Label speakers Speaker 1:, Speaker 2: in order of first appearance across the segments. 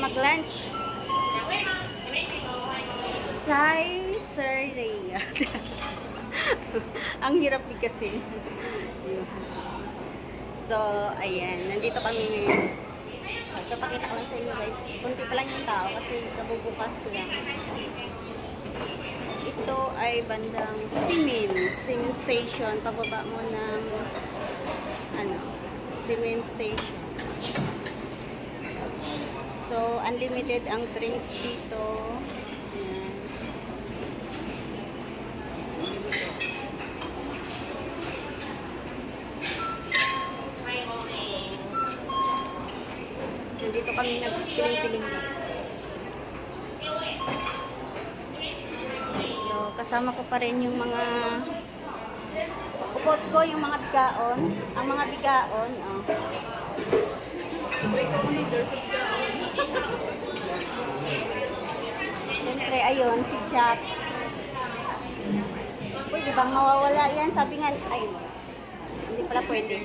Speaker 1: mag-lunch. Hi, Sir Rhea. Ang hirap kasi. So, ayan. Nandito kami ngayon. Papakita ko lang sa inyo guys. Kunti pa lang yung tao kasi kabubukas lang. Ito ay bandang Simin Station. Pababa mo ng Simin Station. So, unlimited ang drinks dito. Ayan. Nandito kami nagpiling-piling na. So, kasama ko pa rin yung mga upot ko, yung mga bigaon. Ang mga bigaon, oh. Siyempre, ayun, si Jack. Pwede bang mawawala yan? Sabi nga, ay, hindi pala pwede.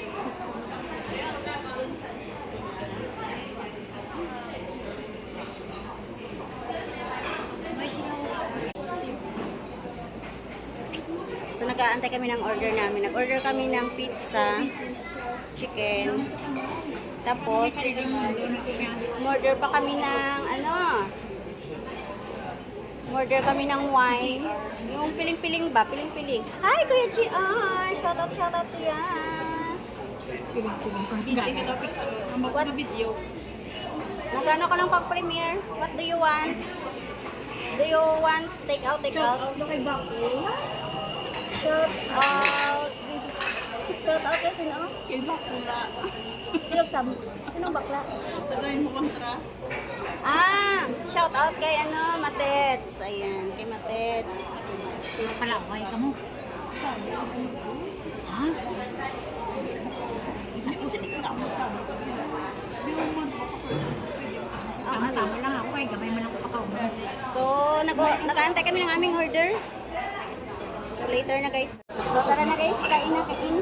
Speaker 1: So, nag-aantay kami ng order namin. Nag-order kami ng pizza, chicken, tapos, order pa kami ng, order kami ng wine. Yung piling-piling ba? Piling-piling. Hi, Kuya GR! Shoutout to yan.
Speaker 2: Piling-piling. What? Video.
Speaker 1: Magkano ka ng pag-premiere? What do you want? Do you want take out?
Speaker 2: Kay Bako.
Speaker 1: Shout out. Shout out kasi no?
Speaker 2: Kay Bako la.
Speaker 1: Sinong bakla?
Speaker 2: Sabihin mo kontra.
Speaker 1: Shout out kay Matets. Ayan, kay Matets.
Speaker 2: Palaway ka mo. Ha? Sama lang ako eh. Gamay man ako pakaw.
Speaker 1: So, nag-aantay kami ng aming order. So, later na guys. So, tara na guys. Kain na, kain.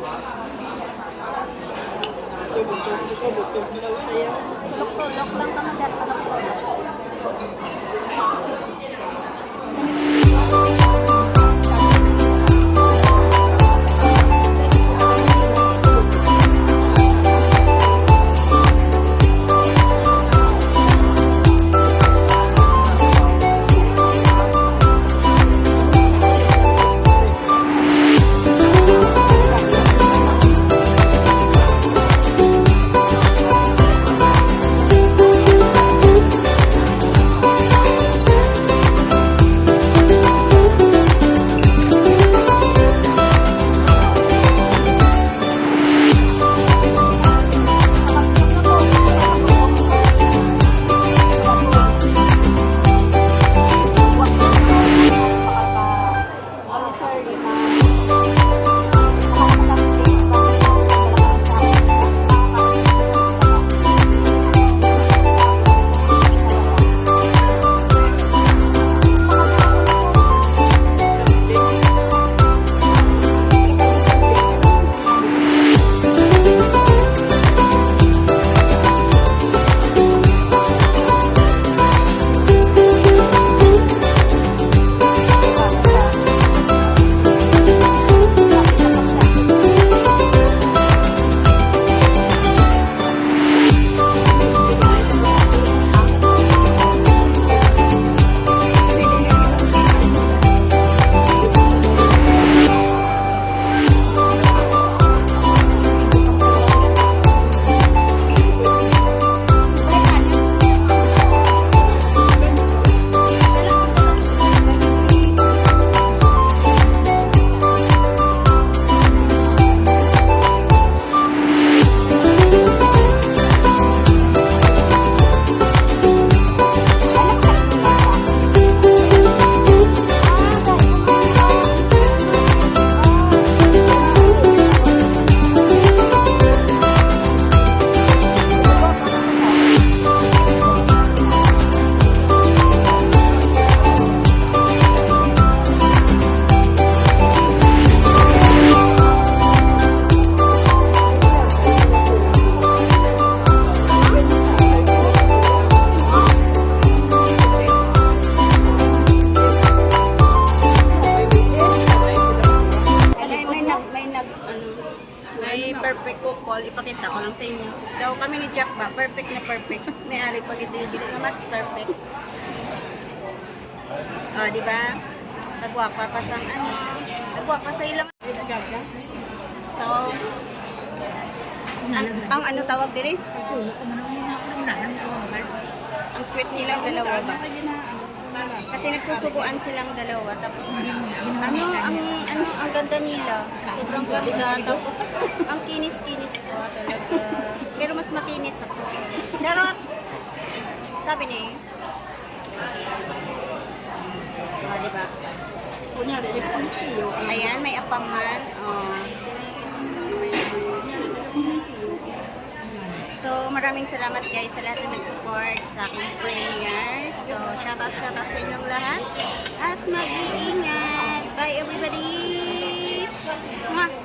Speaker 1: Tulok-tulok lang kami. ba? Perfect na perfect. May ari pag ito yung dito nga mas perfect. O, di ba? Nagwapa pa sa ano. Nagwapa sa ilang. So, ang ano tawag diri? Ang sweet nilang dalawa ba? Kasi nagsusubuan silang dalawa. Tapos, ang ganda nila. Sobrang ganda. Tapos, ang kinis-kinis ko talaga. Pero mas makinis ako. Charot! Sabi niya eh. O, diba? Ayan, may apaman. O, sino yung isis ko may So, maraming salamat guys sa lahat na nag-support sa aking premiere. So, shoutout sa inyong lahat. At mag-iingat. Bye everybody! Mwah!